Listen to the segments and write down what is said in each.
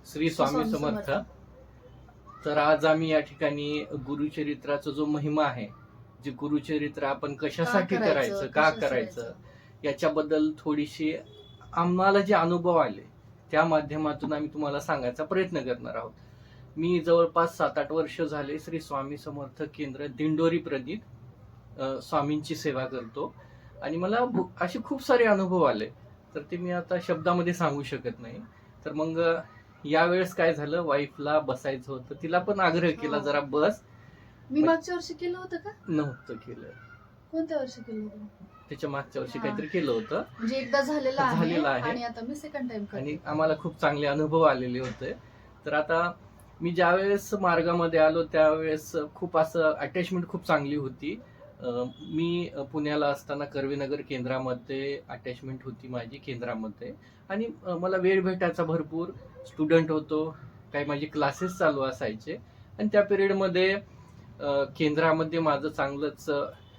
श्री स्वामी समर्थ. तर आज आम्ही या ठिकाणी गुरुचरित्राचा जो महिमा आहे, जे गुरुचरित्र आपण कशासाठी करायचं, का करायचं, याच्याबद्दल थोडीशी आम्हाला जे अनुभव आले त्या माध्यमातून आम्ही तुम्हाला सांगायचा प्रयत्न करणार आहोत. मी जवळपास 7-8 वर्ष झाले श्री स्वामी समर्थ केंद्र दिंडोरी प्रणित स्वामींची सेवा करतो आणि मला असे खूप सारे अनुभव आले, तर ते मी आता शब्दामध्ये सांगू शकत नाही. तर मग यावेळेस काय झालं, वाईफला बसायचं होतं, तिला पण आग्रह केला जरा बस. मी मागच्या वर्षी केलं होतं का? नव्हतं केलं. कोणत्या वर्षी केलं होतं? त्याच्या मागच्या वर्षी काहीतरी केलं होतं. म्हणजे एकदा झालेलं आहे आणि आता मी सेकंड टाइम करते. आणि आम्हाला खूप चांगले अनुभव आलेले होते. तर आता मी ज्यावेळेस मार्गामध्ये आलो त्यावेळेस खूप असं अटॅचमेंट खूप चांगली होती. मी पुण्याला असताना कर्वेनगर केंद्रामध्ये अटॅचमेंट होती माझी केंद्रामध्ये, आणि मला वेळ भेटायचा भरपूर. स्टुडंट होतो, काही माझे क्लासेस चालू असायचे, आणि त्या पिरियडमध्ये केंद्रामध्ये माझं चांगलंच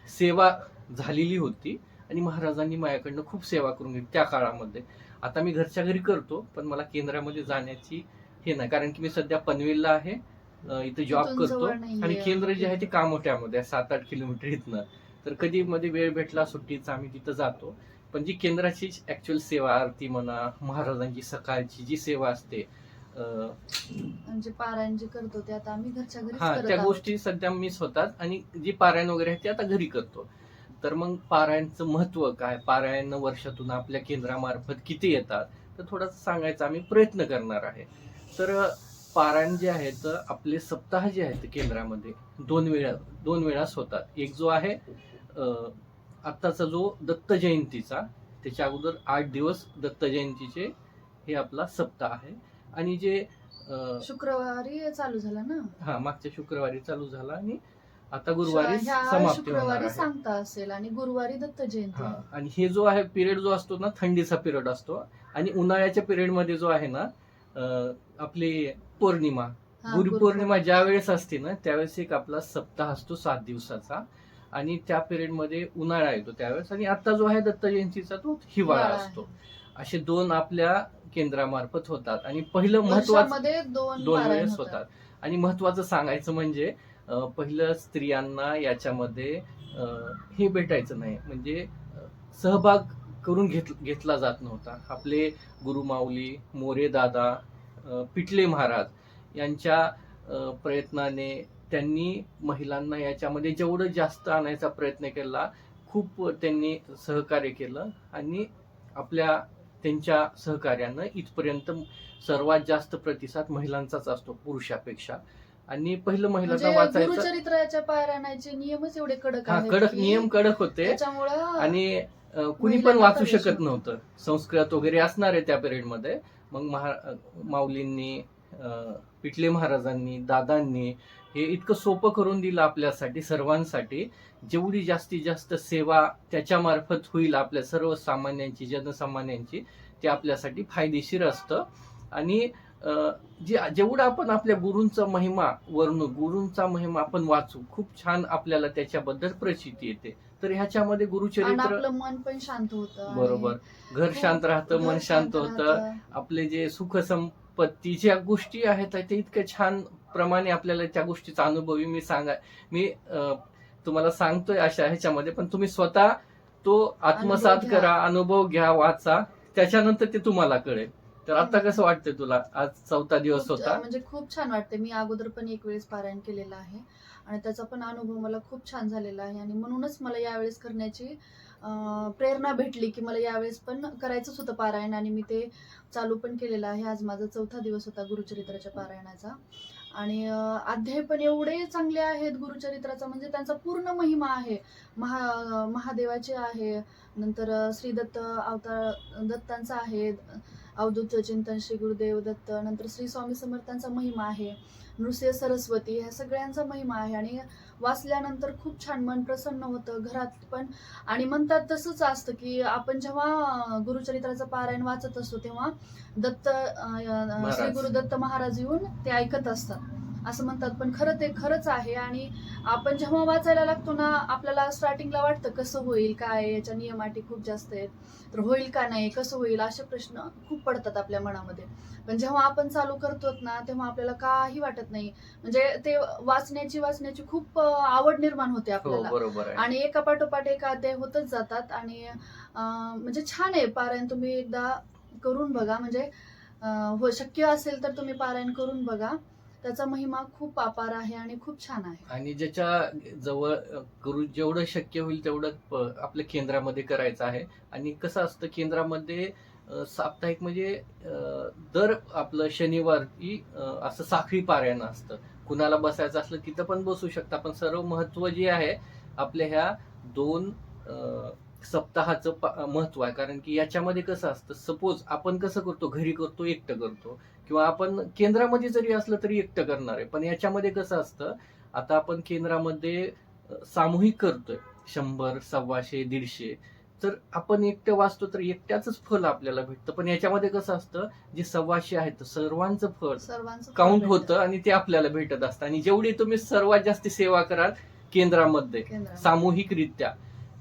सेवा झालेली होती आणि महाराजांनी माझ्याकडनं खूप सेवा करून घेतली त्या काळामध्ये. आता मी घरच्या घरी करतो, पण मला केंद्रामध्ये जाण्याची हे नाही, कारण की मी सध्या पनवेलला आहे, इथे जॉब करतो, आणि केंद्र जे आहे ते कामोठ्यामध्ये 7-8 किलोमीटर इथनं. तर कधी मध्ये वेळ भेटला सुट्टीचा आम्ही तिथं जातो. पण जी केंद्राची ऍक्च्युअल सेवा, आरती म्हणा, महाराजांची सकाळची जी सेवा असते, म्हणजे पारायण जे करतो ते आता आम्ही घरच्या घरी त्या गोष्टी सध्या मी स्वतः, आणि जी पारायण वगैरे आहे ते आता घरी करतो. तर मग पारायणचं महत्व काय, पारायण वर्षातून आपल्या केंद्रामार्फत किती येतात, तर थोडंसं सांगायचा आम्ही प्रयत्न करणार आहे. तर पारायण जे आहेत आपले सप्ताह जे आहेत केंद्रामध्ये दोन वेळास होतात. एक जो आहे आत्ताचा जो दत्त जयंतीचा, त्याच्या अगोदर 8 दिवस दत्त जयंतीचे हे आपला सप्ताह आहे. आणि जे शुक्रवारी चालू झाला ना, मागच्या शुक्रवारी चालू झाला आणि आता गुरुवारी समाप्ती होणार आहे. सांगता असेल, आणि गुरुवारी दत्त जयंती. आणि हे जो आहे पिरियड जो असतो ना, थंडीचा पिरियड असतो, आणि उन्हाळ्याच्या पिरियड मध्ये जो आहे ना, आपली पौर्णिमा, गुरुपौर्णिमा ज्या वेळेस असते ना, त्यावेळेस एक आपला सप्ताह असतो 7 दिवसाचा, आणि त्या पिरियड मध्ये उन्हाळा येतो त्यावेळेस, आणि आता जो आहे दत्त जयंतीचा तो हिवाळा असतो. असे 2 आपल्या केंद्रामार्फत होतात, आणि पहिलं महत्वाचं 2 वेळेस होतात. आणि महत्वाचं सांगायचं म्हणजे पहिलं स्त्रियांना याच्यामध्ये हे भेटायचं नाही, म्हणजे सहभाग करून घेतला जात नव्हता. आपले गुरुमाऊली मोरे दादा पिटले महाराज यांच्या प्रयत्नाने त्यांनी महिलांना याच्यामध्ये जेवढं जास्त आणायचा प्रयत्न केला, खूप त्यांनी सहकार्य केलं, आणि त्यांच्या सहकार्यानं इथपर्यंत सर्वात जास्त प्रतिसाद महिलांचाच असतो पुरुषापेक्षा. आणि पहिलं महिलांना वाचायचं, गुरुचरित्राच्या पारायणाचे नियमच एवढे कडक कडक होते, आणि कुणी पण वाचू शकत नव्हतं. संस्कृत वगैरे असणार आहे त्या पिरियड मध्ये. मग माऊलींनी, पिटले महाराजांनी, दादांनी हे इतकं सोपं करून दिलं आपल्यासाठी सर्वांसाठी. जेवढी जास्तीत जास्त सेवा त्याच्यामार्फत होईल आपल्या सर्वसामान्यांची, जनसामान्यांची, ते आपल्यासाठी फायदेशीर असतं. आणि जेवढं आपण आपल्या गुरूंचा महिमा गुरूंचा महिमा आपण वाचू, खूप छान आपल्याला त्याच्याबद्दल प्रचिती येते. तर ह्याच्यामध्ये गुरुचरित्र, आपलं मन पण शांत होतं, बरोबर, घर शांत राहतं, मन शांत होतं, आपले जे सुख संपत्तीच्या गोष्टी आहेत ते इतक्या छान प्रमाणे आपल्याला त्या गोष्टीचा अनुभव मी तुम्हाला सांगतोय अशा ह्याच्यामध्ये, पण तुम्ही स्वतः तो आत्मसात करा, अनुभव घ्या, वाचा, त्याच्यानंतर ते तुम्हाला कळेल. तर आता कसं वाटतंय तुला? आज 4था दिवस होता. म्हणजे खूप छान वाटते. मी अगोदर पण एक वेळेस पारायण केलेलं आहे, आणि त्याचा पण अनुभव मला खूप छान झालेला आहे, आणि म्हणूनच मला यावेळेस करण्याची प्रेरणा भेटली की मला यावेळेस पण करायचंच होतं पारायण, आणि मी ते चालू पण केलेलं आहे. आज माझा 4था दिवस होता गुरुचरित्राच्या पारायणाचा, आणि अध्याय पण एवढे चांगले आहेत गुरुचरित्राचा, म्हणजे त्यांचा पूर्ण महिमा आहे. महादेवाचे आहे, नंतर श्री दत्त अवतार दत्तांचा आहे, अवधूत चिंतन श्री गुरुदेव दत्त, नंतर श्री स्वामी समर्थांचा महिमा आहे, नृसिंह सरस्वती, ह्या सगळ्यांचा महिमा आहे. आणि वाचल्यानंतर खूप छान मन प्रसन्न होतं घरात पण. आणि म्हणतात तसंच असतं की आपण जेव्हा गुरुचरित्राचं पारायण वाचत असतो तेव्हा श्री गुरुदत्त महाराज येऊन ते ऐकत असतात, असं म्हणतात, पण खरं ते खरंच आहे. आणि आपण जेव्हा वाचायला लागतो ना, आपल्याला स्टार्टिंगला वाटतं कसं होईल, काय याच्या नियम अटी खूप जास्त आहेत, तर होईल का नाही, कसं होईल, असे प्रश्न खूप पडतात आपल्या मनामध्ये. पण जेव्हा आपण चालू करतो ना, तेव्हा आपल्याला काही वाटत नाही. म्हणजे ते वाचण्याची खूप आवड निर्माण होते हो, आपल्याला. बरोबर आहे. आणि एका पाठोपाठ एक अध्याय होतच जातात. आणि म्हणजे छान आहे पारायण. तुम्ही एकदा करून बघा. म्हणजे हो, शक्य असेल तर तुम्ही पारायण करून बघा. त्याचा महिमा खूप अपार आहे आणि खूप छान आहे. आणि ज्याच्या जवळ करू जेवढं शक्य होईल तेवढं आपल्या केंद्रामध्ये करायचं आहे. आणि कसं असतं केंद्रामध्ये साप्ताहिक म्हणजे दर आपलं शनिवारी असं साखळी पारायण असतं. कुणाला बसायचं असलं तिथं पण बसू शकता. पण सर्व महत्व जे आहे आपल्या ह्या 2 सप्ताहाचं महत्व आहे. कारण की याच्यामध्ये कसं असतं, सपोज आपण कसं करतो, घरी करतो, एकटं करतो किंवा आपण केंद्रामध्ये जरी असलं तरी एकटं करणार आहे. पण याच्यामध्ये कसं असतं, आता आपण केंद्रामध्ये सामूहिक करतोय 100, 125, 150, तर आपण एकटं वाचतो तर एकट्याच फळ आपल्याला भेटतं. पण याच्यामध्ये कसं असतं, जे 125 आहेत सर्वांचं फळ सर्वांचं फळ काउंट भेटतं होतं आणि ते आपल्याला भेटत असतं. आणि जेवढी तुम्ही सर्वात जास्त सेवा कराल केंद्रामध्ये केंद्रामध्ये. सामूहिकरित्या,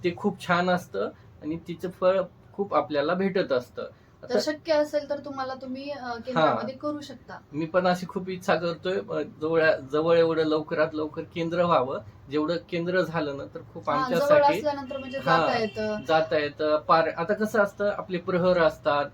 ते खूप छान असतं आणि तिचं फळ खूप आपल्याला भेटत असतं. तर आता शक्य असेल तर तुम्ही केंद्रामध्ये करू शकता. मी पण अशी खूप इच्छा करतोय जवळ जवळ एवढं लवकरात लवकर केंद्र व्हावं. जेवढं केंद्र झालं ना तर खूप हा, जवळ आमच्यासाठी असल्यानंतर म्हणजे हा जाता येतं. जाता येतं. पार आता कसं असतं, आपले प्रहर असतात,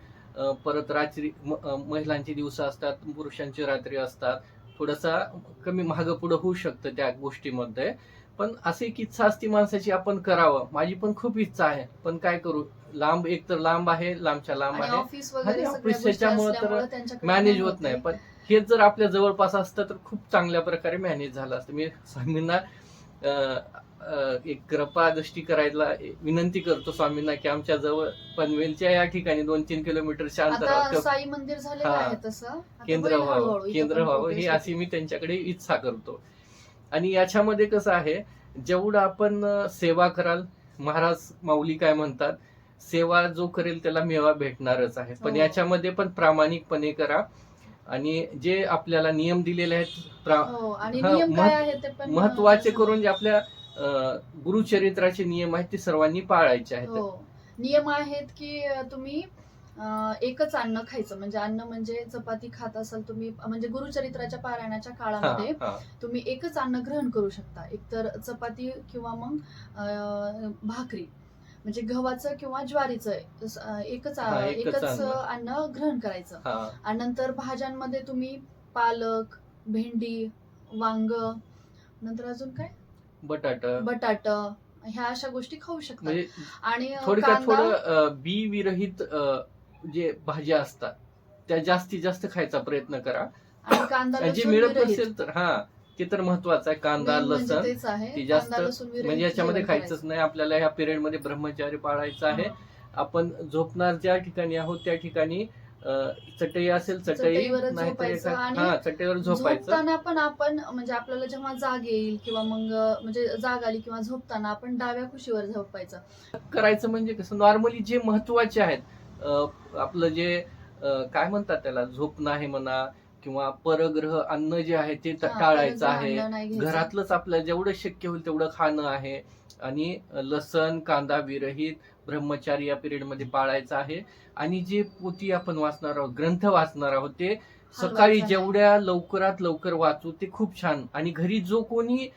परत रात्री महिलांचे दिवस असतात, पुरुषांची रात्री असतात. थोडासा कमी मागं पुढं होऊ शकतं त्या गोष्टीमध्ये. पण अशी एक इच्छा असते माणसाची, आपण करावं. माझी पण खूप इच्छा आहे. पण काय करू, लांब, एक तर लांब आहे, लांबच्या लांब आणि आहे. ऑफिस आणि वगैरे सगळ्या ऑफिस गोष्टी त्याच्यामुळे तर असल्यामुळे त्यांच्याकडे मॅनेज नाही होत नाही. होते. पण हेच जर आपल्या जवळपास असतं तर खूप चांगल्या प्रकारे मॅनेज झालं असतं. मी स्वामींना एक कृपा दृष्टी करायला विनंती करतो स्वामींना, की आमच्या जवळ पनवेलच्या या ठिकाणी 2-3 किलोमीटरच्या आता अंतरावर साई मंदिर झालेलं हा आहे तसं. आता केंद्र होईल व्हावं, हळूहळू. इथं केंद्र पण व्हावं, ही प्रोग्रेस अशी होते. मी त्यांच्याकडे इच्छा करतो. आणि याच्यामध्ये कसं आहे, जेवढं आपण सेवा कराल, महाराज माऊली काय म्हणतात, सेवा जो करेल त्याला मेवा भेटणारच आहे. पण हो. याच्यामध्ये पण प्रामाणिकपणे करा. आणि जे आपल्याला नियम दिलेले आहेत हो, आणि हा नियम काय आहे ते पण महत्वाचे सांगा. करून जे आपल्या गुरुचरित्राचे नियम आहेत ते सर्वांनी पाळायचे आहेत. हो. नियम आहेत की तुम्ही एकच अन्न खायचं. म्हणजे अन्न म्हणजे चपाती खात असाल तुम्ही, म्हणजे गुरुचरित्राच्या पारायणाच्या हा काळामध्ये हा तुम्ही एकच अन्न ग्रहण करू शकता. एकतर चपाती किंवा मग भाकरी. म्हणजे गव्हाचं किंवा ज्वारीचं एकच हा एकच एकच अन्न. अन्न ग्रहण करायचं. हा आणि नंतर भाज्यांमध्ये तुम्ही पालक, भेंडी, वांग, नंतर अजून काय, बटाट, बटाट, ह्या अशा गोष्टी खाऊ शकतात. म्हणजे आणि थोडक्यात कांदा. थोडं बी विरहित जे भाज्या असतात त्या जास्तीत जास्त खायचा प्रयत्न करा. आणि कांदा आणि जे लसूण मिळत विरहित. नसेल तर ते तर महत्वाचं आहे. कांदा, मेन म्हणजे लसण, तेच आहे, ते जास्त कांदा लसूण म्हणजे विरहित याच्यामध्ये जेवण खायचंच करायचं. नाही. आपल्याला ह्या पिरियड मध्ये ब्रह्मचारी पाळायचं आहे. हा. आपण झोपणार ज्या ठिकाणी आहोत त्या ठिकाणी चटई असेल चटई, चटईवरच नाहीतर झोपायचं. आणि चटईवर झोपायचं. झोपताना पण आपण म्हणजे आपल्याला जेव्हा जाग येईल किंवा मग म्हणजे जाग आली किंवा झोपताना आपण डाव्या कुशीवर झोपायचं. करायचं म्हणजे कसं, नॉर्मली जे महत्वाचे आहेत, आपलं जे काय म्हणतात त्याला, झोपणं आहे म्हणा किंवा परग्रह अन्न जे आहे ते टाळायचं परग्रह आहे. अन्न नाही घ्यायचं. घरातलंच आपल्याला जेवढं शक्य होईल तेवढं खाणं आहे. आणि लसण, कांदा विरहित ब्रह्मचारी या पिरियड मध्ये पाळायचं आहे. आणि जे पोथी आपण वाचणार आहोत, ग्रंथ वाचणार आहोत, ते सकाळी हलवायचं नाही. जेवढ्या लवकरात लवकर वाचू ते खूप छान. आणि घरी जो कोणी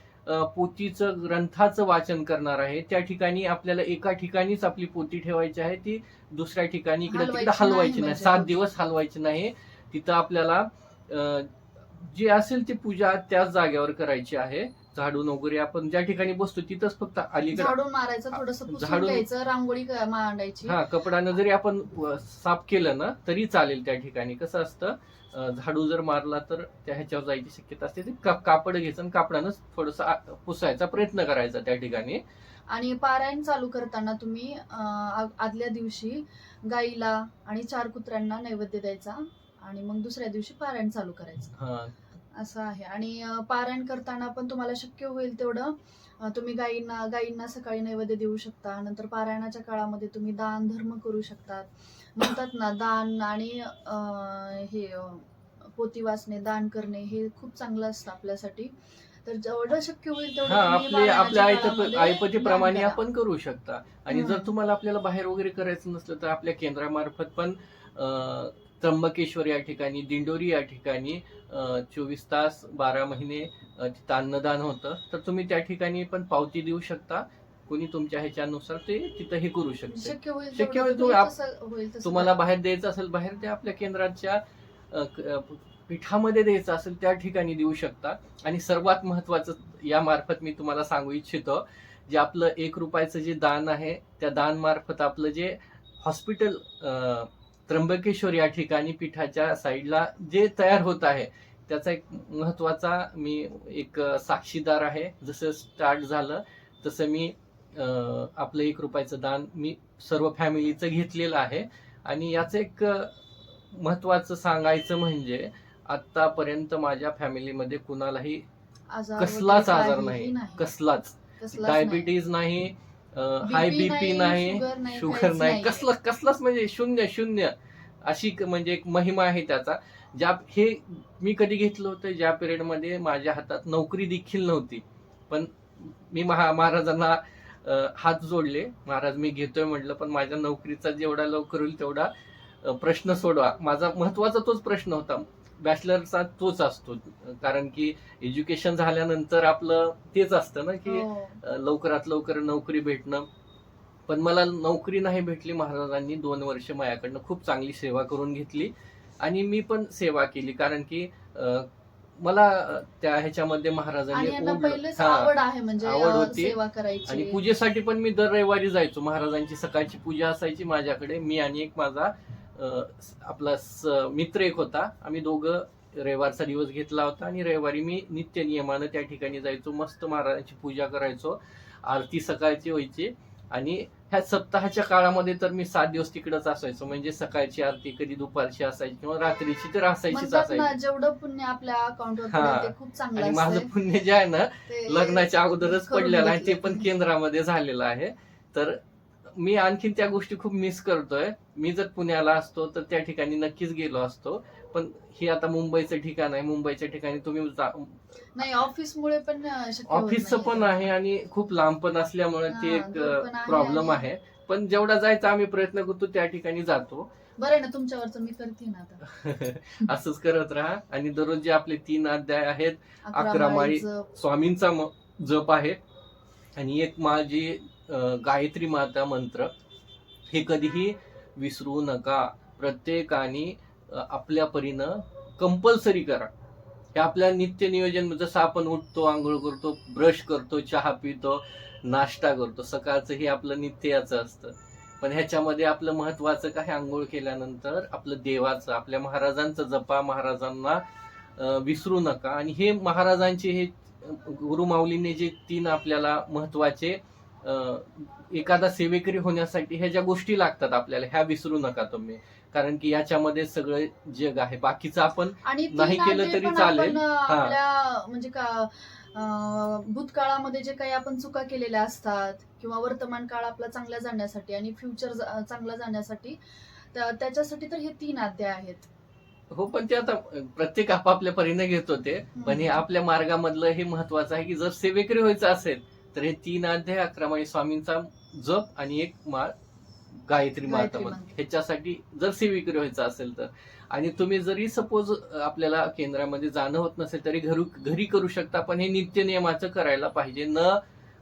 पोथीचं, ग्रंथाचं वाचन करणार आहे त्या ठिकाणी आपल्याला एका ठिकाणीच आपली पोथी ठेवायची आहे. ती दुसऱ्या ठिकाणी इकडे तिकडे हलवायची नाही. म्हणजे 7 दिवस हलवायची नाही. तिथं आपल्याला जे असेल ती पूजा त्याच जागेवर करायची आहे. झाडून वगैरे आपण ज्या ठिकाणी बसतो तिथंच फक्त अलीकडे झाडून मारायचं, थोडंसं पुसून झाडून, घ्यायचं, रांगोळी मांडायची. कपडानं जरी आपण साफ केलं ना तरी चालेल. त्या ठिकाणी कसं असतं, झाडू जर मारला तर त्या ह्याच्यावर जायची शक्यता असते. ते कापड घ्यायचं आणि कापडानंच थोडस पुसायचा प्रयत्न करायचा त्या ठिकाणी. आणि पारायण चालू करताना तुम्ही आदल्या दिवशी गाईला आणि 4 कुत्र्यांना नैवेद्य द्यायचा आणि मग दुसऱ्या दिवशी पारायण चालू करायचं. असं आहे. आणि पारायण करताना पण तुम्हाला शक्य होईल तेवढं तुम्ही गायींना सकाळी नैवेद्य देऊ शकता. नंतर पारायणाच्या काळामध्ये तुम्ही दान धर्म करू शकतात. म्हणतात ना, दान आणि हे पोथी वाचणे, दान करणे हे खूप चांगलं असतं आपल्यासाठी. तर जेवढं शक्य होईल तेवढं हा, तुम्ही आपल्या पारायणाच्या काळामध्ये ऐपतीप्रमाणे दान करा. आपण करू शकता. आणि जर हम्म. तुम्हाला आपल्याला बाहेर वगैरे करायचं नसलं तर आपल्या केंद्रामार्फत पण त्र्यंबकेश्वर या ठिकाणी, दिंडोरी या ठिकाणी 24 तास 12 महिने तिथं अन्नदान होतं. तर तुम्ही त्या ठिकाणी पण पावती देऊ शकता. कोणी तुमच्या ह्याच्यानुसार ते तिथं हे करू शकते. शक्य होईल शक्य तेवढं होईल तुम्ही तुम्ही जसं होईल तसं तुम्हाला करा. बाहेर द्यायचं असेल बाहेर द्या, आपल्या केंद्राच्या पीठामध्ये द्यायचं असेल त्या ठिकाणी देऊ शकता. आणि सर्वात महत्वाचं या मार्फत मी तुम्हाला सांगू इच्छितो, जे आपलं 1 रुपयाचं जे दान आहे त्या दान मार्फत आपलं जे हॉस्पिटल त्र्यंबकेश्वर या ठिकाणी पीठाच्या साईडला जे तयार होत आहे त्याचा एक महत्वाचा मी एक साक्षीदार आहे. जसं स्टार्ट झालं तसं मी आपलं 1 रुपयाचं दान मी सर्व फॅमिलीचं घेतलेलं आहे. आणि याचं एक महत्वाचं सांगायचं म्हणजे आतापर्यंत माझ्या फॅमिलीमध्ये कुणालाही आजार कसलाच वगैरे आजार काहीही नाही, कसलाच कसलाच नाही. डायबिटीज नाही, हाय BP बीपी नाही, शुगर नाही, शुगर काहीच नाही, नाहीये. कसलाच म्हणजे शून्य शून्य. अशी म्हणजे एक महिमा आहे त्याचा. हे मी कधी घेतलं होतं ज्या पिरियड मध्ये माझ्या हातात नोकरी देखील नव्हती. पण मी महाराजांना हात जोडले, महाराज मी घेतोय म्हटलं, पण माझ्या नोकरीचा जेवढा लवकर होईल तेवढा प्रश्न सोडवा. माझा महत्वाचा तोच प्रश्न होता. बॅचलरचा तोच असतो. कारण की एज्युकेशन झाल्यानंतर आपलं तेच असतं ना की हो. लवकरात लवकर नोकरी भेटणं. पण मला नोकरी नाही भेटली. महाराजांनी 2 वर्ष माझ्याकडनं खूप चांगली सेवा करून घेतली आणि मी पण सेवा केली. कारण की मला त्या ह्याच्यामध्ये महाराजांनी आणि यांना ओढलं. पहिलेच हा, आवड आहे म्हणजे आवड होती. सेवा आणि करायची. पूजेसाठी पण मी दर रविवारी जायचो. महाराजांची सकाळची पूजा असायची माझ्याकडे. मी आणि एक माझा आपला मित्र एक होता. आम्ही दोघं रविवारचा दिवस घेतला होता आणि रविवारी मी नित्य नियमानं त्या ठिकाणी जायचो. मस्त महाराजांची पूजा करायचो. आरती सकाळची व्हायची. आणि ह्या सप्ताहाच्या काळामध्ये तर मी 7 दिवस तिकडेच असायचो. म्हणजे सकाळची आरती कधी दुपारची असायची किंवा रात्रीची तर असायचीच म्हणतात ना असायची. जेवढं पुण्य आपल्या अकाउंटवर हा. पडेल ते खूप चांगलं आणि माझं असतंय. पुण्य जे आहे ना ते लग्नाच्या अगोदरच करून पडलेलं आहे. ते घेतलं. पण केंद्रामध्ये झालेलं आहे. तर मी आणखीन त्या गोष्टी खूप मिस करतोय. मी जर पुण्याला असतो तर त्या ठिकाणी नक्कीच गेलो असतो. पण हे आता मुंबईचं ठिकाण आहे. मुंबईच्या ठिकाणी तुम्ही नाही ऑफिसमुळे पण शक्य होत ऑफिसचं नाही. पण आहे आणि खूप लांब पण असल्यामुळे ते हा, एक दूर पण आहे प्रॉब्लेम आणि- आहे. पण जेवढा जायचा आम्ही प्रयत्न करतो त्या ठिकाणी जातो. बरं आहे ना तुमच्यावरचं मी करते ना आता. असंच करत राहा. आणि दररोज जे आपले 3 अध्याय आहेत, 11 माळी माळी जप. स्वामींचा जप आहे आणि एक माझी गायत्री माता मंत्र, हे कधीही विसरू नका. प्रत्येकाने आपल्या परीनं कंपल्सरी करा. हे आपल्या नित्य नियोजन, जसं आपण उठतो, आंघोळ करतो, ब्रश करतो, चहा पितो, नाश्ता करतो, सकाळचं हे आपलं नित्य याचं असतं. पण ह्याच्यामध्ये आपलं महत्वाचं काय, आंघोळ केल्यानंतर आपलं देवाचं, आपल्या महाराजांचं जपा, महाराजांना विसरू नका. आणि हे महाराजांचे हे गुरु माऊलीने जे 3 आपल्याला महत्वाचे एखादा सेवेकरी होण्यासाठी ह्या ज्या गोष्टी लागतात आपल्याला, ह्या विसरू नका तुम्ही. कारण की याच्यामध्ये सगळं जग आहे. बाकीचं आपण आणि नाही तीन केलं अध्याय तरी पण चालेल. आपण हा. आपल्या म्हणजे का भूतकाळामध्ये जे काही आपण चुका केलेल्या असतात किंवा वर्तमान काळ आपला चांगला जाण्यासाठी आणि फ्युचर चांगला जाण्यासाठी त्याच्यासाठी तर हे 3 अध्याय आहेत. हो, पण ते आता प्रत्येक आपापल्या परीने घेतो ते. पण हे आपल्या मार्गामधलं हे महत्वाचं आहे की जर सेवेकरी व्हायचं असेल तर हे 3 अध्याय, 11 माळी स्वामींचा जप आणि 1 माळ गायत्री माता गायत्री मंत्र, मंत्र. ह्याच्यासाठी जर सेवेकरी व्हायचं असेल तर. आणि तुम्ही जरी सपोज आपल्याला केंद्रामध्ये जाणं होत नसेल तरी घरी करू शकता. पण हे नित्य नियमाचं करायला पाहिजे, न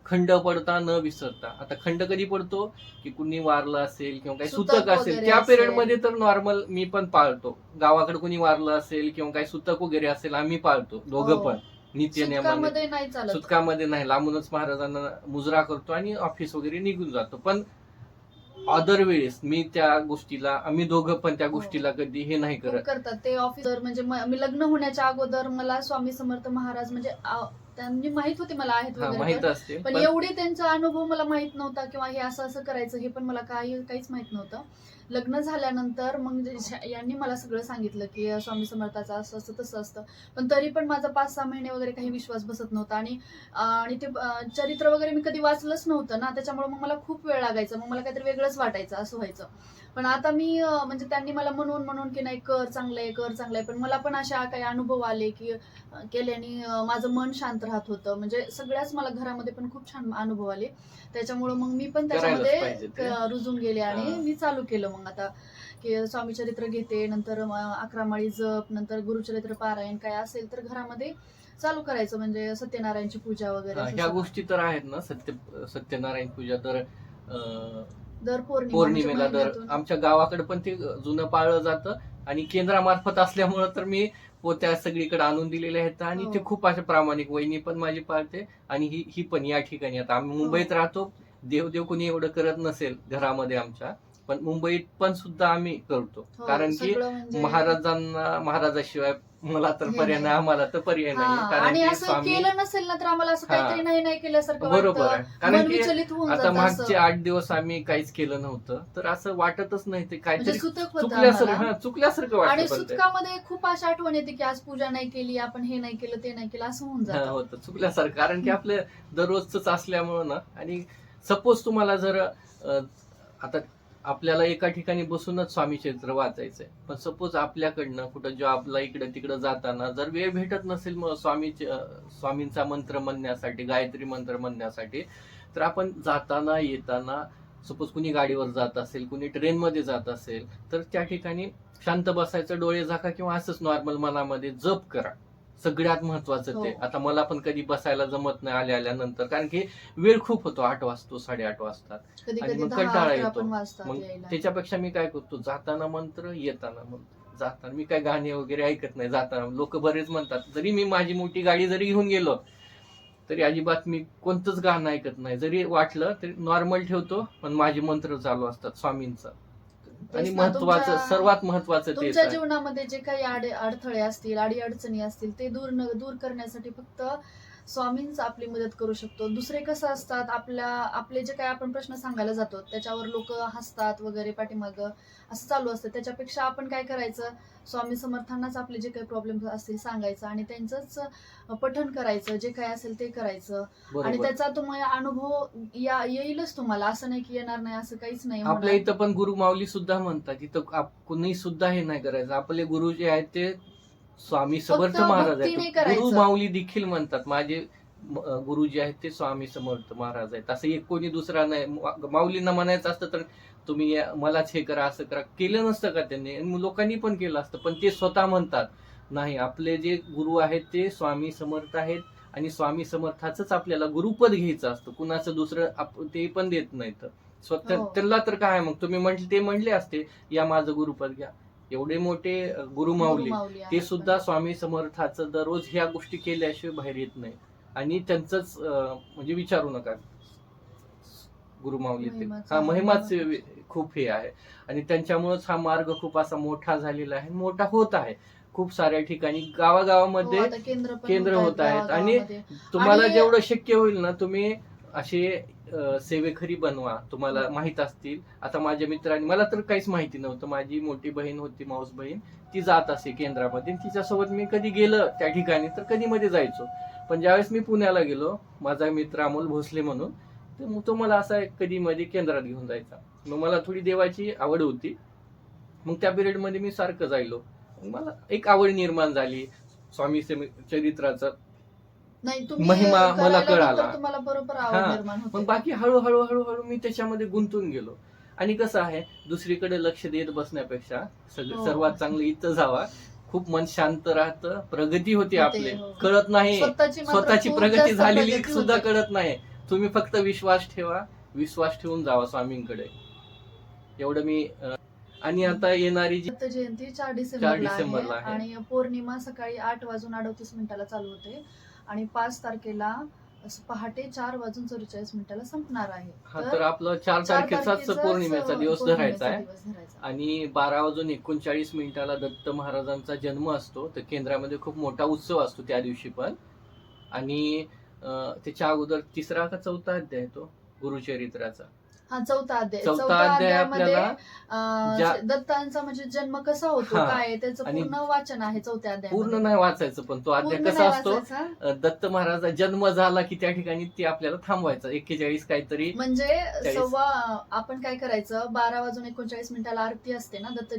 खंड पडता, न विसरता. आता खंड कधी पडतो की कुणी वारलं असेल किंवा काही सुतक सुतक असेल, वगैरे त्या असेल. पिरियड मध्ये तर नॉर्मल मी पण पाळतो. गावाकडे कुणी वारलं असेल किंवा काही सुतक वगैरे असेल, आम्ही पाळतो दोघं हो. पण नित्य नियमाने. सुतकामध्ये नाही चालत. सुतकामध्ये नाही, लांबूनच महाराजांना मुजरा करतो आणि ऑफिस वगैरे निघून जातो. पण अदर वेळेस मी त्या गोष्टीला, आम्ही दोघं पण त्या गोष्टीला कधी हे नाही खूप करत. करतात ते ऑफिसर. म्हणजे मी लग्न होण्याच्या अगोदर मला स्वामी समर्थ महाराज म्हणजे त्यांनी माहित होते मला आहेत हा, वगैरे माहित पण. असते. पण एवढे त्यांचा अनुभव मला माहित नव्हता किंवा हे असं असं करायचं हे पण मला काहीच माहित नव्हतं. लग्न झाल्यानंतर मग यांनी मला सगळं सांगितलं की स्वामी समर्थाचं असं असतं तसं असतं. पण तरी पण माझा 5-6 महिने वगैरे काही विश्वास बसत नव्हता. आणि आणि ते चरित्र वगैरे मी कधी वाचलंच नव्हतं ना, त्याच्यामुळे मग मला खूप वेळ लागायचा. मग मला काहीतरी वेगळंच वाटायचं, असं व्हायचं. पण आता मी म्हणजे त्यांनी मला म्हणून की नाही, कर चांगलंय, कर चांगलंय. पण मला पण अशा काही अनुभव आले की केल्याने माझं मन शांत राहत होतं. म्हणजे सगळ्याच मला घरामध्ये पण खूप छान अनुभव आले. त्याच्यामुळे मग मी पण करायलाच त्याच्यामध्ये पाहिजे ते. रुजून गेले आणि हा. मी चालू केलं मग आता की स्वामी चरित्र घेते, नंतर 11 माळी जप, नंतर गुरुचरित्र पारायण काय असेल तर घरामध्ये चालू करायचं. म्हणजे सत्यनारायणची पूजा वगैरे असं ह्या सगळं. गोष्टी तर आहेत ना, सत्यनारायण पूजा तर दर पौर्णिमा म्हणजे पौर्णिमेला दर महिन्यातून. आमच्या गावाकडे पण ते जुनं पाळलं जातं. आणि केंद्रामार्फत असल्यामुळं तर मी पोत्या सगळीकडे आणून दिलेल्या आहेत. आणि हो. ते खूप असे प्रामाणिक, वहिनी पण माझी पाळते आणि ही पण या ठिकाणी. आता आम्ही मुंबईत राहतो, देव कोणी एवढं करत नसेल घरामध्ये आमच्या, पण मुंबईत पण सुद्धा आम्ही करतो. हो, कारण की सगळं म्हणजे महाराजाशिवाय मला तर हे पर्याय नाही. नाही, आम्हाला तर पर्याय हा, नाही. कारण आणि की असं स्वामी केलं नसेल ना तर आम्हाला असं हा. काहीतरी नाही केल्यासारखं बरोबर वाटतं. आहे. कारण मन की विचलित होऊन आता जातं मागचे असं. 8 दिवस आम्ही काहीच केलं नव्हतं, तर असं वाटतच नाही ते म्हणजे काहीतरी सुतक होतं चुकल्यासारखं. आम्हाला. चुकल्यासारखं आणि वाटतं. पण ते सुतकामध्ये खूप अशी आठवण येते की आज पूजा नाही केली, आपण हे नाही केलं, ते नाही केलं, असं होऊन जातं. होतं चुकल्यासारखं. कारण की आपलं दररोजच असल्यामुळं ना. आणि सपोज तुम्हाला जर आता आपल्याला एका ठिकाणी बसूनच स्वामी चरित्र वाचायचंय, पण सपोज आपल्याकडनं कुठं जॉबला इकडे तिकडे जाताना जर वेळ भेटत नसेल मग स्वामींचा मंत्र म्हणण्यासाठी, गायत्री मंत्र म्हणण्यासाठी, तर आपण जाताना येताना, सपोज कुणी गाडीवर जात असेल, कुणी ट्रेनमध्ये जात असेल, तर त्या ठिकाणी शांत बसायचं, डोळे झाका किंवा असंच नॉर्मल मनामध्ये जप करा. सगळ्यात महत्वाचं हो. ते. आता मला पण कधी बसायला जमत नाही आल्यानंतर, कारण की वेळ खूप होतो, 8 वाजतो, 8:30 वाजतात. कधी आणि कधी मग 10, कंटाळा 11 येतो. पण वाजतात मग यायला. त्याच्यापेक्षा मी काय करतो, जाताना मंत्र, येताना मंत्र. जाताना मी काय गाणे वगैरे ऐकत नाही. जाताना लोक बरेच म्हणतात, जरी मी माझी मोठी गाडी जरी घेऊन गेलो तरी अजिबात मी कोणतंच गाणं ऐकत नाही. जरी वाटलं तरी नॉर्मल ठेवतो, पण माझे मंत्र चालू असतात स्वामींचं. आणि तेच ना, सर्वात महत्वाचं तेच तुमच्या आहे. जीवनामध्ये जे काही अडथळे असतील, अडचणी असतील, ते दूर करण्यासाठी फक्त स्वामींच आपली मदत करू शकतो. दुसरे कसं असतात, आपले जे काही आपण प्रश्न सांगायला जातो त्याच्यावर लोक हसतात वगैरे पाठीमागं, असं चालू असतं. त्याच्यापेक्षा आपण काय करायचं, स्वामी समर्थांनाच आपले जे काही प्रॉब्लेम असतील सांगायचं आणि त्यांचंच पठण करायचं, जे काही असेल ते करायचं. आणि बरोबर. त्याचा तुम्हाला अनुभव येईलच तुम्हाला, असं नाही की येणार नाही, असं काहीच नाही आपल्या होणार. इथं पण गुरु माऊली सुद्धा म्हणतात, इथं कुणी सुद्धा हे नाही करायचं. आपले गुरु जे आहेत ते स्वामी समर्थ फक्त महाराज भक्तीने आहेत. करायचं. गुरु माऊली देखील म्हणतात. माझे गुरु जे आहेत ते स्वामी समर्थ महाराज आहेत. असं एक कोणी दुसरा नाही. माऊलींना म्हणायचं असतं तर तुम्ही मलाच हे करा, असं करा, केलं नसतं का त्यांनी? आणि लोकांनी पण केलं असतं. पण ते स्वतः म्हणतात नाही, आपले जे गुरु आहेत ते स्वामी समर्थ आहेत. आणि स्वामी समर्थाचंच आपल्याला गुरुपद घ्यायचं असतं, कुणाचं दुसरं ते पण देत नाहीत. स्वतः हो. त्यांना तर काय, मग तुम्ही म्हणले असते या माझं गुरुपद घ्या. एवढे मोठे गुरु माऊली गुरुमाऊली ते आहेत सुद्धा पण. स्वामी समर्थाचं दररोज ह्या गोष्टी केल्याशिवाय बाहेर येत नाही. आणि त्यांचंच म्हणजे विचारू नका, गुरुमाऊली ते महिमाचं हा आहे, महिमाच महिमा. खूप हे आहे. आणि त्यांच्यामुळेच हा मार्ग खूप असा मोठा झालेला आहे, मोठा होत आहे. खूप साऱ्या ठिकाणी हो, गावागावामध्ये आता केंद्र पण केंद्र होत आहेत. आणि गावागावामध्ये. तुम्हाला आणि जेवढं शक्य होईल ना, तुम्ही असे सेवेखरी बनवा. तुम्हाला माहित असतील. आता माझ्या मित्रांनी, मला तर काहीच माहिती नव्हतं, माझी मोठी बहीण होती, माऊस बहीण, ती जात असे केंद्रामध्ये. तिच्यासोबत मी कधी गेलं त्या ठिकाणी तर कधी मध्ये जायचो. पण ज्यावेळेस मी पुण्याला गेलो, माझा मित्र अमोल भोसले म्हणून, तर तो मला असा कधी मध्ये केंद्रात घेऊन जायचा. मग मला थोडी देवाची आवड होती. मग त्या पिरियड मध्ये मी सारखं जायलो. मला एक आवड निर्माण झाली स्वामी चरित्राचं. नाही, तुम्ही महिमा मला करायला कळाला. नंतर तुम्हाला बरोबर आवड हा. निर्माण मग होते. बाकी हळूहळू मी त्याच्यामध्ये गुंतून गेलो. आणि कसं आहे, दुसरीकडे लक्ष देत बसण्यापेक्षा हो. सर्वात चांगलं इथं जावा. खूप मन शांत राहतं, प्रगती होते आपले. हो. कळत नाही, स्वतःची स्वतःची प्रगती जास्त झालेली प्रगती सुद्धा होते. कळत नाही. तुम्ही फक्त विश्वास ठेवा, विश्वास ठेवून जावा स्वामींकडे. एवढं मी आणि आता येणारी जी दत्त जयंती 4 4 डिसेंबरला डिसेंबरला आहे. आहे. आणि पौर्णिमा सकाळी 8:38 चालू होते आणि 5 तारखेला पहाटे 4:44 संपणार आहे. हा, तर आपलं 4 तारखेचाच पौर्णिमेचा दिवस धरायचा आहे. दिवस धरायचा. आणि 12:39 दत्त महाराजांचा जन्म असतो. तर केंद्रामध्ये खूप मोठा उत्सव असतो त्या दिवशी पण. आणि त्याच्या अगोदर 3रा का 4था अध्याय तो गुरुचरित्राचा. हा, चौथा अध्याय. चौथा चौथ्या अध्याय अध्यायामध्ये ज्या दत्तांचा म्हणजे जन्म कसा होतो, हा, काय आहे, त्याचं आणि पूर्ण वाचन आहे चौथ्या पूर्ण अध्यायामध्ये. नाही वाचायचं, पण तो अध्याय पूर्ण कसा नाही असतो, वाचायचा. दत्त महाराजा जन्म झाला की त्या ठिकाणी ते आपल्याला थांबवायचं. 41 काहीतरी म्हणजे 40 आपण काय करायचं, 12:39 आरती असते ना, दत्त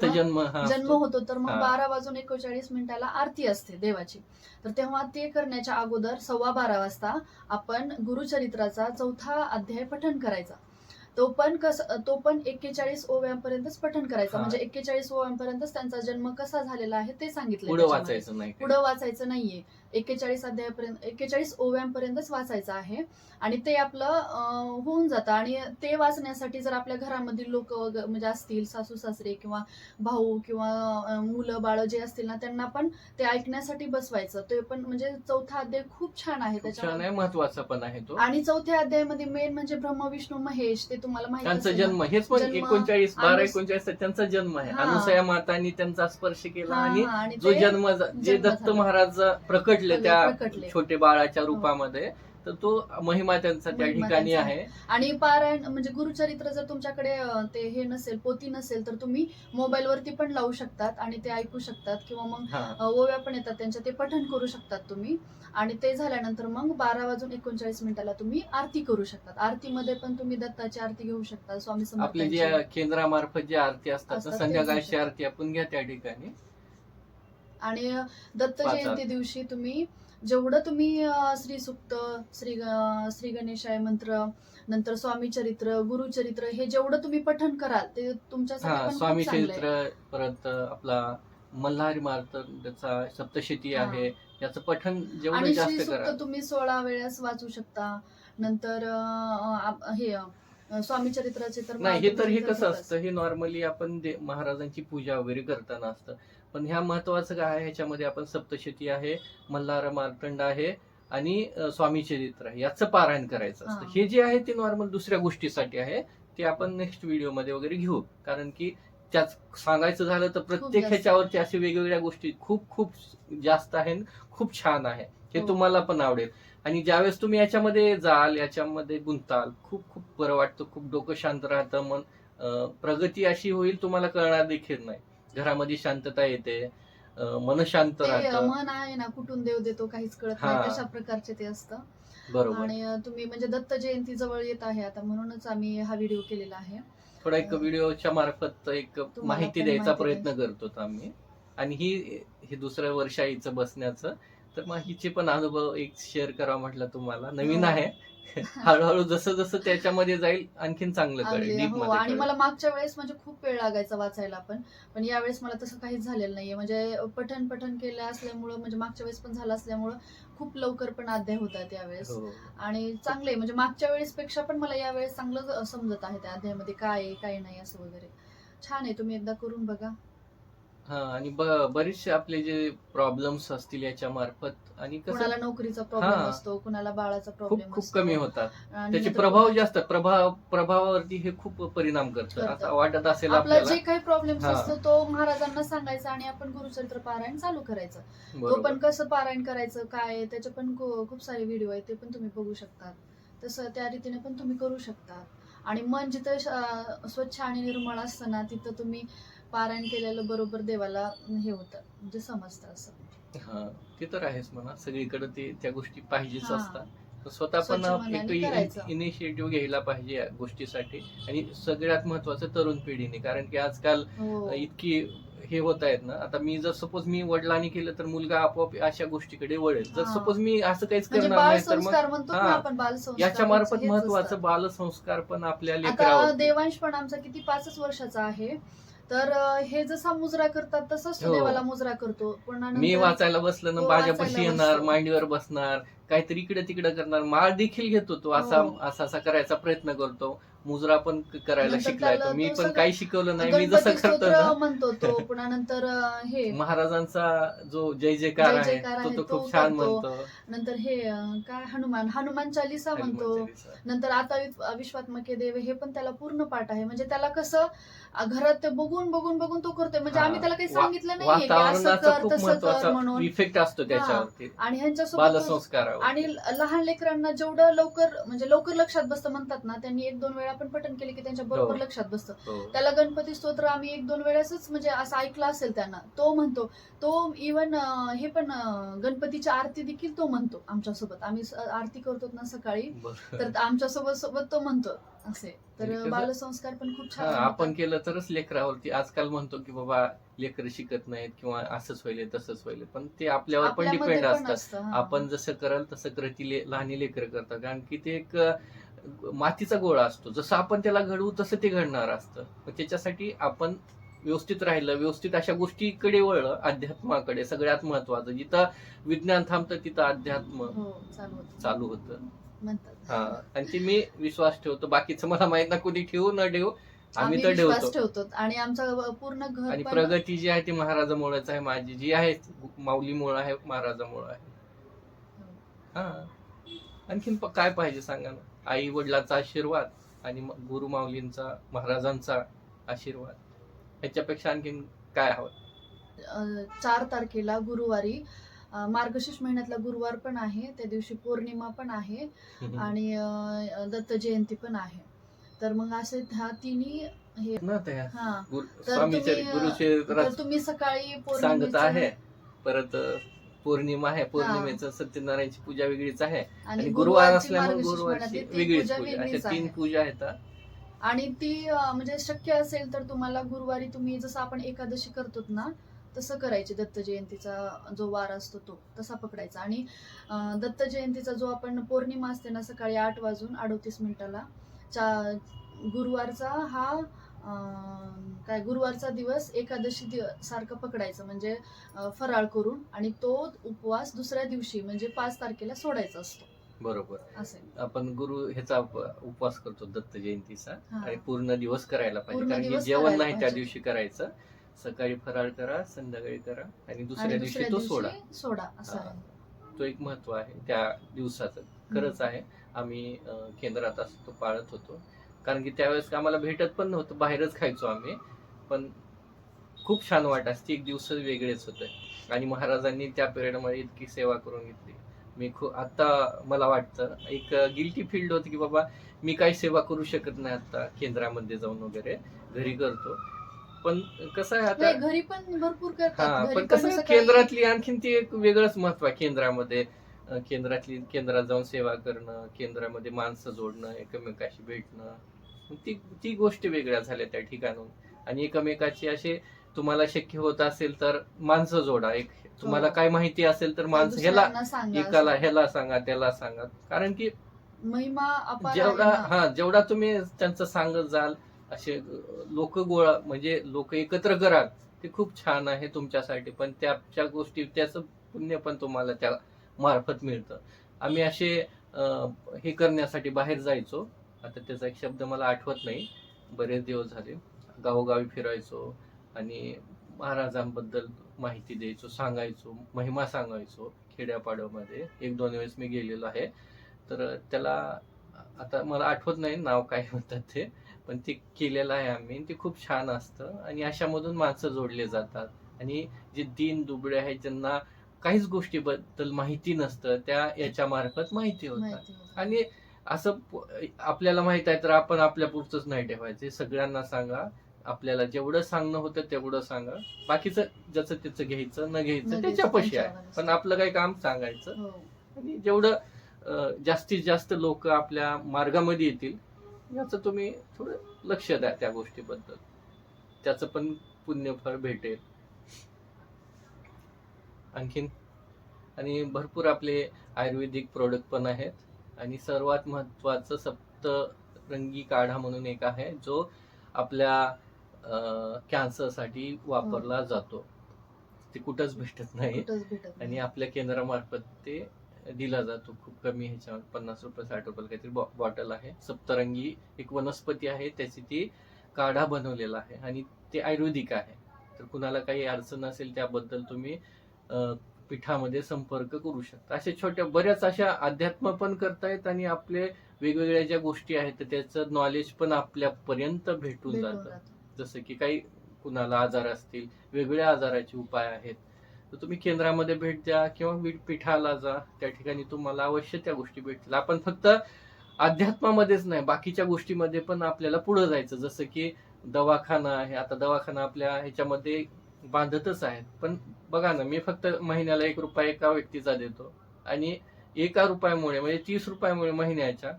जन्म हा जन्म असतो. होतो, तर मग हा. 12:39 आरती असते देवाची. तर तेव्हा ते करण्याच्या अगोदर 12:15 आपण गुरुचरित्राचा चौथा अध्याय पठण करायचा. तो पण 41 ओव्यांपर्यंतच पठण करायचा. हा. म्हणजे 41 ओव्यांपर्यंतच त्यांचा जन्म कसा झालेला आहे ते सांगितलंय पुढे त्याच्यामध्ये. वाचायचं नाही काही. पुढं वाचायचं नाहीये. 41 अध्यायापर्यंत 41 ओव्यांपर्यंतच वाचायचं आहे आणि ते आपलं होऊन जातं. आणि ते वाचण्यासाठी जर आपल्या घरामधील लोक म्हणजे असतील, सासू सासरे किंवा भाऊ किंवा मुलं बाळ जे असतील ना, त्यांना पण ते ऐकण्यासाठी बसवायचं. ते पण म्हणजे चौथा अध्याय खूप छान आहे खूप छान त्याच्यामध्ये. आहे, महत्वाचा पण आहे तो. आणि चौथ्या अध्यायामध्ये मेन म्हणजे ब्रह्म विष्णू महेश, ते तुम्हाला माहिती त्यांचा असेल ना. जन्म हेच पण जन्म 39 अनुस- 12-39 त्यांचा जन्म आहे. हा. अनुसया मातांनी त्यांचा स्पर्श केला हा, आणि हा, आणि जो ते जन्म जे जन्म दत्त झाला. महाराज प्रकटले त्या प्रकटले. छोटे बाळाच्या हो. रूपामध्ये, तर तो महिमा त्यांचा त्या महिमा ठिकाणी त्यांचा आहे. आणि पारायण म्हणजे गुरुचरित्र जर तुमच्याकडे ते हे नसेल, पोथी नसेल, तर तुम्ही मोबाईल वरती पण लावू शकतात आणि ते ऐकू शकतात. किंवा मग हा. ओव्या पण येतात त्यांच्या, ते पठण करू शकतात तुम्ही. आणि ते झाल्यानंतर मग 12:39 तुम्ही आरती करू शकतात. आरतीमध्ये पण तुम्ही दत्ताची आरती घेऊ शकता, स्वामी आपले जे समर्थांची. केंद्रामार्फत जे आरती असतात असतात ना, ते संध्याकाळची घेऊ आरती आपण घ्या त्या ठिकाणी. आणि दत्त 5 जयंती आरती. दिवशी तुम्ही जेवढं तुम्ही श्री सुक्त, श्री गणेशाय मंत्र, नंतर स्वामी चरित्र, गुरुचरित्र, हे जेवढं तुम्ही पठण कराल ते तुमच्यासाठी हा, पण स्वामी खूप चांगलं आहे. चरित्र, परत आपला मल्हारी मार्तंडाचा सप्तशती हा. आहे, याचं पठण जेवढं आणि श्री जास्त सुक्त करा. तुम्ही 16 वेळेस वाचू शकता. नंतर स्वामी चरित्राचे तर नाही, हे तर हे मार्गदर्शन कसं होतच. असतं, हे नॉर्मली आपण महाराजांची पूजा वगैरे करताना असतं. पण ह्या महत्वाचं काय आहे, ह्याच्यामध्ये आपण सप्तशती आहे, मल्हार मार्तंड आहे आणि स्वामी चरित्र आहे, याचं पारायण करायचं असतं. हा. हे जे आहे ते नॉर्मल दुसऱ्या गोष्टीसाठी आहे, ते आपण नेक्स्ट व्हिडिओमध्ये वगैरे घेऊ. कारण की त्याच सांगायचं झालं तर प्रत्येक जास्त. ह्याच्यावरती अशा वेगवेगळ्या गोष्टी खूप खूप जास्त आहेत, खूप छान आहे. हे हो. तुम्हाला पण आवडेल. आणि ज्यावेळेस तुम्ही याच्यामध्ये जाल, याच्यामध्ये गुंताल, खूप खूप बरं वाटतं, खूप डोकं शांत राहतं, मन प्रगती अशी होईल तुम्हाला कळणार देखील नाही. घरामध्ये शांतता येते, मन शांत ते राहतं. मन आहे ना, कुठून देव देतो काहीच कळत हा. नाही, तशा प्रकारचे ते असतं. बरोबर. आणि तुम्ही म्हणजे दत्त जयंती जवळ येत आहे आता, म्हणूनच आम्ही हा व्हिडिओ केलेला आहे. थोडा एक व्हिडिओच्या मार्फत एक तुम्हाला माहिती पण द्यायचा माहिती प्रयत्न करतो आम्ही. आणि हे दुसरं वर्ष आहे हिचं बसण्याचं, तर मग हिचे पण अनुभव एक शेअर करा म्हटलं तुम्हाला. नवीन हो. आहे. हळूहळू जसं जसं त्याच्यामध्ये जाईल आणखीन चांगलं कळेल, आणले. डीप हो, मध्ये आणि कळेल. मला मागच्या वेळेस म्हणजे खूप वेळ लागायचा वाचायला पण यावेळेस मला तसं काहीच झालेलं नाहीये. म्हणजे पठण केलं असल्यामुळं, म्हणजे मागच्या वेळेस पण झालं असल्यामुळं खूप लवकर पण अध्याय होतात यावेळेस. हो. आणि चांगले म्हणजे मागच्या वेळेस पेक्षा पण मला यावेळेस चांगलं समजत आहे त्या अध्यायामध्ये काय आहे काय नाही असं वगैरे. छान आहे, तुम्ही एकदा करून बघा. हा, आणि बरेचसे आपले जे प्रॉब्लेम्स असतील याच्या मार्फत, आणि कसं कुणाला नोकरीचा प्रॉब्लेम हा. असतो, कुणाला बाळाचा खूप प्रॉब्लेम खूप असतो. कमी होतात. आणि त्याचे नंतर प्रभाव कुणाला- जास्त, प्रभावावरती हे खूप परिणाम करतं. करतं. असं वाटत असेल आपला आपल्याला. जे काही प्रॉब्लेम हा. असतो तो महाराजांना सांगायचा आणि आपण गुरुचरित्र पारायण चालू करायचं. तो बरोबर. पण कसं पारायण करायचं, काय त्याचे पण खूप सारे व्हिडिओ आहेत, ते पण तुम्ही बघू शकता. तसं त्या रीतीने पण तुम्ही करू शकता. आणि मन जिथं स्वच्छ आणि निर्मळ असतं ना, तिथं तुम्ही पारायण केलेलं बरोबर देवाला हे होतं, म्हणजे समजतं असं. हा, ते तर आहेच म्हणा, सगळीकडे ते त्या गोष्टी पाहिजेच हा. असतात. तर स्वतः पण स्वच्छ मनाने करायचं. एक इनिशिएटिव्ह घ्यायला पाहिजे या गोष्टीसाठी. आणि सगळ्यात महत्वाचं तरुण पिढीने, कारण की आजकाल हो. इतकी हे होत आहेत ना. आता मी जर सपोज मी वडिलांनी केलं तर मुलगा आपोआप अशा गोष्टीकडे वळेल. जर हा. सपोज मी असं काहीच म्हणजे करणार नाही तर मग बालसंस्कार म्हणतो ना हा. आपण, बालसंस्कार याच्या मार्फत हेच महत्वाचं असतं. बालसंस्कार पण आपल्या आता लेकरावर. देवांश पण आमचा किती 5च वर्षाचा आहे, तर हे जसा मुजरा करतात तसंच तो हो. देवाला मुजरा करतो. पुन्हा मी नंतर वाचायला बसलं ना, तो माझ्यापाशी वाचायला येणार, बसतो. मांडीवर बसणार, काहीतरी इकडे तिकडे करणार, माळ देखील घेतो तो, असा हो. असा करायचा प्रयत्न करतो. मुजरा पण करायला नंतर शिकलाय त्याला तो. मी तो पण सगळं काही शिकवलं नाही, मी जसं गणपती करतो स्तोत्र ना. म्हणतो तो. पुन्हा नंतर हे महाराजांचा जो जय जयकार जय आहे जयकार तो आहे, तो तो खूप छान करतो. म्हणतो. नंतर हे काय हनुमान चालीसा म्हणतो. हनुमान चालीसा. नंतर आता विश्वात्मके देव हे पण त्याला पूर्ण पाठ आहे. म्हणजे त्याला कसं घरात ते बघून बघून बघून तो करतोय, म्हणजे आम्ही त्याला काही सांगितलं नाहीये की असं वातावरणाचा कर खूप तसं कर महत्वाचा म्हणून. इफेक्ट असतो त्याच्यावरती, आणि ह्यांच्यासोबत बालसंस्कारावर. आणि लहान लेकरांना जेवढं लवकर लक्षात बसतं म्हणतात ना, त्यांनी 1-2 वेळा पण पठण केले की त्यांच्या बरोबर हो. लक्षात बसतं. हो. त्याला गणपती स्तोत्र आम्ही 1-2 वेळेसच म्हणजे असं ऐकलं असेल त्यांना, तो म्हणतो. तो इव्हन हे पण गणपतीची आरती देखील तो म्हणतो आमच्यासोबत. आम्ही आरती करतो ना सकाळी, बरं. तर आमच्यासोबत सोबत तो म्हणतो असे. तर म्हणजे कसं- बालसंस्कार पण खूप छान आपण होतात. केलं तरच लेकरावरती. आजकाल म्हणतो की बाबा लेकरं शिकत नाहीत किंवा असंच होईल तसंच होईल, पण ते आपल्यावर पण आपल्यामध्ये डिपेंड पण असतं. असतं. आपण जसं कराल तसं करतील लहान लेकरं करतात, कारण की ते एक मातीचा गोळा असतो. जसं आपण त्याला घडवू तसं ते घडणार असतं. मग त्याच्यासाठी आपण व्यवस्थित राहिलं, व्यवस्थित अशा गोष्टीकडे वळलं, अध्यात्माकडे सगळ्यात महत्वाचं. जिथं विज्ञान थांबतं तिथं अध्यात्म हो, चालू होतं चालू होतं. म्हणतात. हा, आणि ते मी विश्वास ठेवतो. बाकीचं मला माहित ना, कोणी ठेवू न ठेवू, आम्ही तर विश्वास ठेवतो. ठेवतो आणि आमचं पूर्ण घर आणि पण प्रगती जी आहे ती महाराजामुळेच आहे. माझी जी आहे माऊलीमुळे आहे, महाराजामुळे आहे. हा, आणखीन काय पाहिजे सांगा ना. आई वडिलांचा आशीर्वाद आणि गुरु माऊलींचा, महाराजांचा आशीर्वाद, ह्याच्यापेक्षा आणखीन काय हवं. 4 तारखेला गुरुवारी मार्गशीर्ष महिन्यातला गुरुवार पण आहे, त्या दिवशी पौर्णिमा पण आहे आणि दत्त जयंती पण आहे. तर मग असे ह्या तिन्ही हे ना त्या हा तर स्वामीचे तुम्ही गुरुचे तुम्ही सकाळी सांगत पौर्णिमेचं आहे. परत पौर्णिमा आहे, पौर्णिमेचं सत्यनारायणची पूजा वेगळीच आहे आणि गुरुवार गुरुवारची असल्यामुळे मार्गशीर्ष गुरुवारची महिन्यातली ती वेगळीच पूजा पूजा. वेगळीच अशा 3 आहे. पूजा आहेत. आणि ती म्हणजे शक्य असेल तर तुम्हाला गुरुवारी तुम्ही जसं आपण एकादशी करतो ना, तसं करायची. दत्त जयंतीचा जो वार असतो तो तसा पकडायचा. आणि दत्त जयंतीचा जो आपण पौर्णिमा असते ना, सकाळी 8:38 गुरुवारचा हा गुरुवारचा दिवस एकादशी सारखं पकडायचं, म्हणजे फराळ करून, आणि तो उपवास दुसऱ्या दिवशी म्हणजे 5 तारखेला सोडायचा असतो. बरोबर. असे आपण ह्याचा उपवास करतो दत्त जयंतीचा, हा. आणि पूर्ण दिवस करायला पाहिजे, पूर्ण कारण की दिवस जेवण करायला नाही त्या पाहिजे. दिवशी करायचं. सकाळी फराळ करा, संध्याकाळी करा, आणि दुसऱ्या आणि दिवशी दुसऱ्या तो दिवशी सोडा असं हा. आहे. तो एक महत्व आहे त्या दिवसाचं. खरंच आहे. आम्ही केंद्रात असतो, पाळत होतो, कारण की त्यावेळेस आम्हाला भेटत पण नव्हतं, बाहेरच खायचो आम्ही. पण खूप छान वाटायचं. एक दिवस वेगळेच होते, आणि महाराजांनी त्या पिरियडमध्ये इतकी सेवा करून घेतली. मी आता मला वाटतं एक गिल्टी फील्ड होती की बाबा मी काही सेवा करू शकत नाही आता केंद्रामध्ये जाऊन वगैरे, घरी करतो. पण कसं आहे आता, घरी पण भरपूर करतात. हा, घरी पण कसं आहे, सकाळी केंद्रातली आणखीन ती एक वेगळंच महत्व आहे केंद्रामध्ये. केंद्रात जाऊन सेवा करणं, केंद्रामध्ये माणसं जोडणं, एकमेकाशी भेटणं, ती ती गोष्टी वेगळ्या झाल्या त्या ठिकाणून. आणि एकमेकाची असे, तुम्हाला शक्य होत असेल तर माणसं जोडा. एक तुम्हाला काय माहिती असेल तर माणसं दुसऱ्यांना सांगा एकाला असं. ह्याला सांगा, त्याला सांगा, कारण की महिमा अपार आहे जेवढा ना. जेवढा तुम्ही त्यांचं सांगत जाल, असे लोक गोळा, म्हणजे लोक एकत्र कराल, ते खूप छान आहे तुमच्यासाठी. पण त्याच्या गोष्टी, त्याचं पुण्य पण तुम्हाला त्या मार्फत मिळतं. आम्ही असे हे करण्यासाठी बाहेर जायचो. आता त्याचा एक शब्द मला आठवत नाही, बरेच दिवस झाले. गावोगावी फिरायचो आणि महाराजांबद्दल माहिती द्यायचो, सांगायचो, महिमा सांगायचो. खेड्यापाड्यामध्ये 1-2 वेळेस मी गेलेलो आहे. तर त्याला आता मला आठवत नाही नाव काय म्हणतात ते, पण ते केलेलं आहे आम्ही. ते खूप छान असतं, आणि अशामधून माणसं जोडले जातात. आणि जे दीन दुबळे आहेत, ज्यांना काहीच गोष्टीबद्दल माहिती नसतं, त्या याच्या मार्फत माहिती होतात. आणि असं आपल्याला माहित आहे तर आपण आपल्या पुरतच नाही ठेवायचं, सगळ्यांना सांगा. आपल्याला जेवढं सांगणं होतं तेवढं सांगा. बाकीचं ज्याचं त्याचं घ्यायचं न घ्यायचं त्याच्यापाशी आहे, पण आपलं काही काम सांगायचं. आणि जेवढं जास्तीत जास्त लोक आपल्या मार्गामध्ये येतील याचं तुम्ही थोडं लक्ष द्या त्या गोष्टीबद्दल, त्याचं पण पुण्यफळ भेटेल. आणखीन आणि भरपूर आपले आयुर्वेदिक प्रोडक्ट पण आहेत. आणि सर्वात महत्वाचं सप्तरंगी काढा म्हणून एक आहे, जो आपल्या कॅन्सरसाठी वापरला जातो. ते कुठंच भेटत नाही, आणि आपल्या केंद्रामार्फत ते दिला जातो. खूप कमी ह्याच्यावर 50 रुपये 60 रुपये काहीतरी बॉटल आहे. सप्तरंगी एक वनस्पती आहे, त्याची ती काढा बनवलेला आहे, आणि ते आयुर्वेदिक आहे. तर कुणाला काही अडचण असेल त्याबद्दल तुम्ही पीठामध्ये संपर्क करू शकता. अशा छोट्या बऱ्याच अशा अध्यात्म पण करतायत, आणि आपले वेगवेगळ्या ज्या गोष्टी आहेत त्याचं नॉलेज पण आपल्यापर्यंत भेटून जातं. जसं की काही कुणाला आजार असतील, वेगवेगळ्या आजाराचे उपाय आहेत, तर तुम्ही केंद्रामध्ये भेट द्या किंवा पीठाला जा. त्या ठिकाणी तुम्हाला अवश्य त्या गोष्टी भेटतील. आपण फक्त अध्यात्मामध्येच नाही, बाकीच्या गोष्टीमध्ये पण आपल्याला पुढे जायचं. जसं की दवाखाना आहे, आता दवाखाना आपल्या ह्याच्यामध्ये बांधतच आहेत, पण बघा ना, मी फक्त महिन्याला ₹1 एका व्यक्तीचा देतो आणि ₹1 म्हणजे ₹30 महिन्याच्या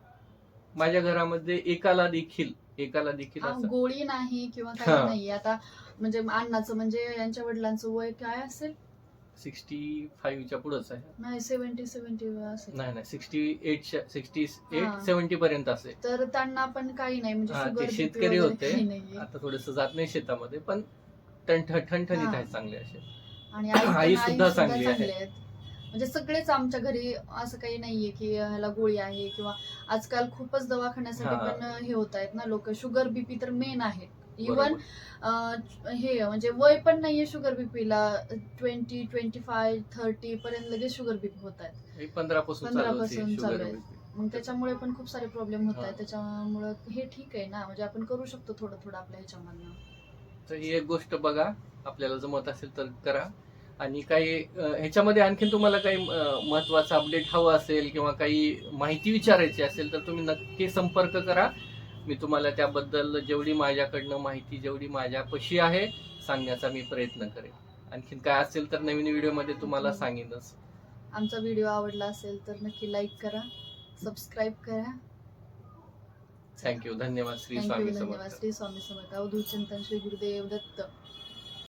माझ्या घरामध्ये एकाला देखील हा, असं. गोळी नाही किंवा काही हा, नाहीये. आता म्हणजे अण्णाचं म्हणजे यांच्या वडिलांचं वय काय असेल? 65च्या पुढेच आहे. नाही, 70 असेल. नाही 68 हा. 70 पर्यंत असेल. तर त्यांना पण काही नाही, म्हणजे हा, शुगर ते बीपी शेतकरी वगैरे होते. काही नाहीये. आता थोडस जात नाही शेतामध्ये, पण ठणठणीत हा. आहेत चांगले असे. आणि आई सुद्धा चांगली आहे. चांगले आहेत. म्हणजे सगळेच आमच्या घरी असं काही नाहीये की ह्याला गोळी आहे किंवा आजकाल खूपच दवाखान्यासाठी हा. पण हे होत आहेत ना लोक. शुगर बीपी तर मेन आहे. इवन बरोबर. हे म्हणजे वय पण नाहीये शुगर बीपीला. 20, 25, 30 पर्यंत लगेच शुगर बीपी होत आहेत. हे 15 पासून 15 चालू पासून होते चालू शुगर आहे. बीपी. मग त्याच्यामुळे पण खूप सारे प्रॉब्लेम होत हा. आहेत. त्याच्यामुळे हे ठीक आहे ना, म्हणजे आपण करू शकतो थोडं थोडं आपल्या ह्याच्यामधनं. तर ही एक गोष्ट बघा, आपल्याला जमत असेल तर करा. आणि काही ह्याच्यामध्ये आणखीन तुम्हाला काही महत्वाचं अपडेट हवं असेल किंवा काही माहिती विचारायची असेल तर तुम्ही नक्की संपर्क करा. मी तुम्हाला त्याबद्दल जेवढी माझ्याकडनं माहिती, जेवढी माझ्यापाशी आहे, सांगण्याचा मी प्रयत्न करेन. आणखीन काय असेल तर नवीन व्हिडिओमध्ये तुम्हाला सांगेनच. आमचा व्हिडिओ आवडला असेल तर नक्की लाईक करा, सबस्क्राईब करा. थँक्यू. धन्यवाद. श्री थँक्यू. स्वामी धन्यवाद. समर्थ. श्री स्वामी समर्थ. अवधूत चिंतन श्री गुरुदेव दत्त.